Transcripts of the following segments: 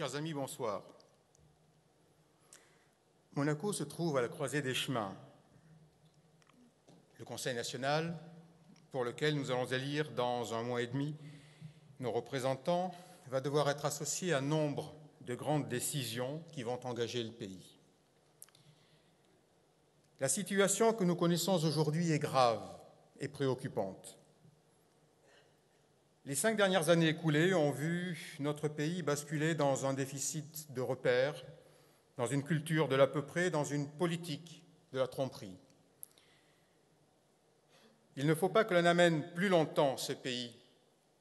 Chers amis, bonsoir. Monaco se trouve à la croisée des chemins. Le Conseil national, pour lequel nous allons élire dans 1 mois et demi nos représentants, va devoir être associé à nombre de grandes décisions qui vont engager le pays. La situation que nous connaissons aujourd'hui est grave et préoccupante. Les 5 dernières années écoulées ont vu notre pays basculer dans un déficit de repères, dans une culture de l'à peu près, dans une politique de la tromperie. Il ne faut pas que l'on amène plus longtemps ce pays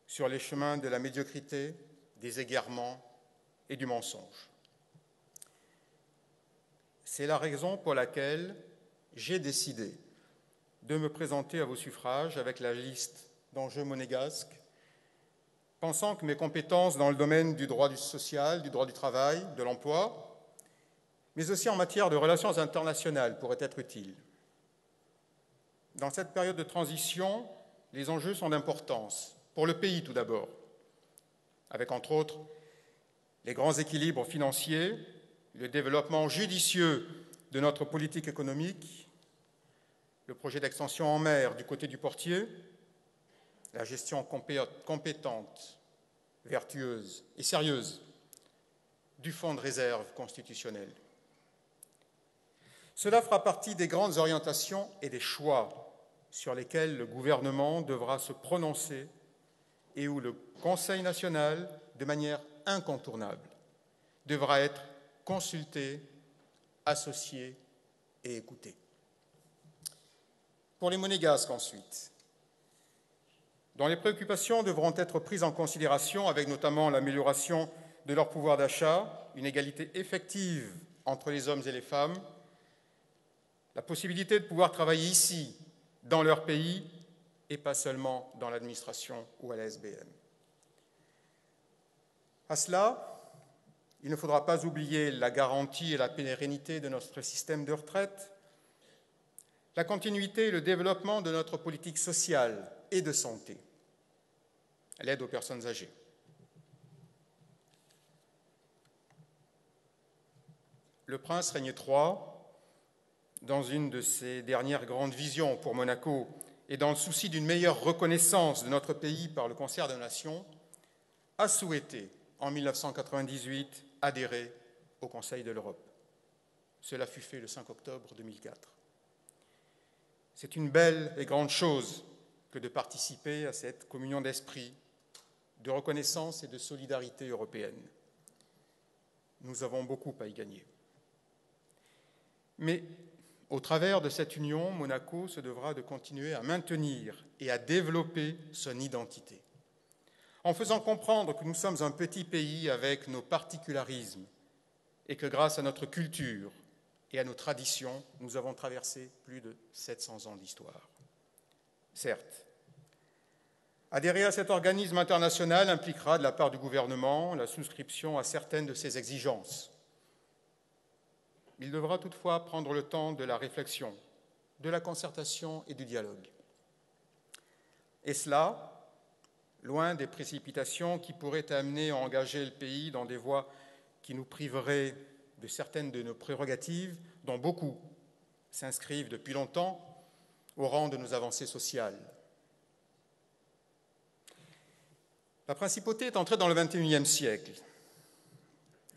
sur les chemins de la médiocrité, des égarements et du mensonge. C'est la raison pour laquelle j'ai décidé de me présenter à vos suffrages avec la liste d'enjeux monégasques, pensant que mes compétences dans le domaine du droit du social, du droit du travail, de l'emploi, mais aussi en matière de relations internationales pourraient être utiles. Dans cette période de transition, les enjeux sont d'importance, pour le pays tout d'abord, avec entre autres les grands équilibres financiers, le développement judicieux de notre politique économique, le projet d'extension en mer du côté du portier, la gestion compétente, vertueuse et sérieuse du fonds de réserve constitutionnel. Cela fera partie des grandes orientations et des choix sur lesquels le gouvernement devra se prononcer et où le Conseil national, de manière incontournable, devra être consulté, associé et écouté. Pour les monégasques ensuite, dont les préoccupations devront être prises en considération avec notamment l'amélioration de leur pouvoir d'achat, une égalité effective entre les hommes et les femmes, la possibilité de pouvoir travailler ici, dans leur pays, et pas seulement dans l'administration ou à la SBM. À cela, il ne faudra pas oublier la garantie et la pérennité de notre système de retraite, la continuité et le développement de notre politique sociale et de santé, l'aide aux personnes âgées. Le prince régnait III, dans une de ses dernières grandes visions pour Monaco et dans le souci d'une meilleure reconnaissance de notre pays par le concert des nations, a souhaité, en 1998, adhérer au Conseil de l'Europe. Cela fut fait le 5 octobre 2004. C'est une belle et grande chose que de participer à cette communion d'esprit, de reconnaissance et de solidarité européenne. Nous avons beaucoup à y gagner. Mais au travers de cette union, Monaco se devra de continuer à maintenir et à développer son identité, en faisant comprendre que nous sommes un petit pays avec nos particularismes et que grâce à notre culture et à nos traditions, nous avons traversé plus de 700 ans d'histoire. Certes, adhérer à cet organisme international impliquera de la part du gouvernement la souscription à certaines de ses exigences. Il devra toutefois prendre le temps de la réflexion, de la concertation et du dialogue. Et cela, loin des précipitations qui pourraient amener à engager le pays dans des voies qui nous priveraient de certaines de nos prérogatives, dont beaucoup s'inscrivent depuis longtemps au rang de nos avancées sociales. La principauté est entrée dans le XXIe siècle.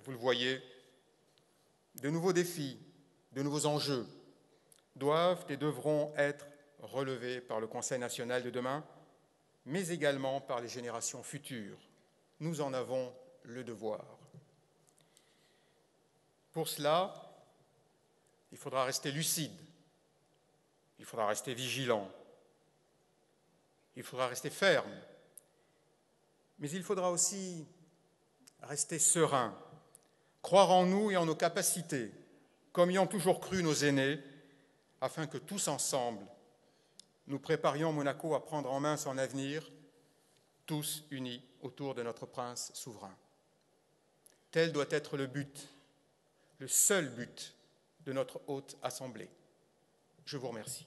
Vous le voyez, de nouveaux défis, de nouveaux enjeux doivent et devront être relevés par le Conseil national de demain, mais également par les générations futures. Nous en avons le devoir. Pour cela, il faudra rester lucide, il faudra rester vigilant, il faudra rester ferme, mais il faudra aussi rester serein, croire en nous et en nos capacités, comme y ont toujours cru nos aînés, afin que tous ensemble, nous préparions Monaco à prendre en main son avenir, tous unis autour de notre prince souverain. Tel doit être le but, le seul but de notre haute assemblée. Je vous remercie.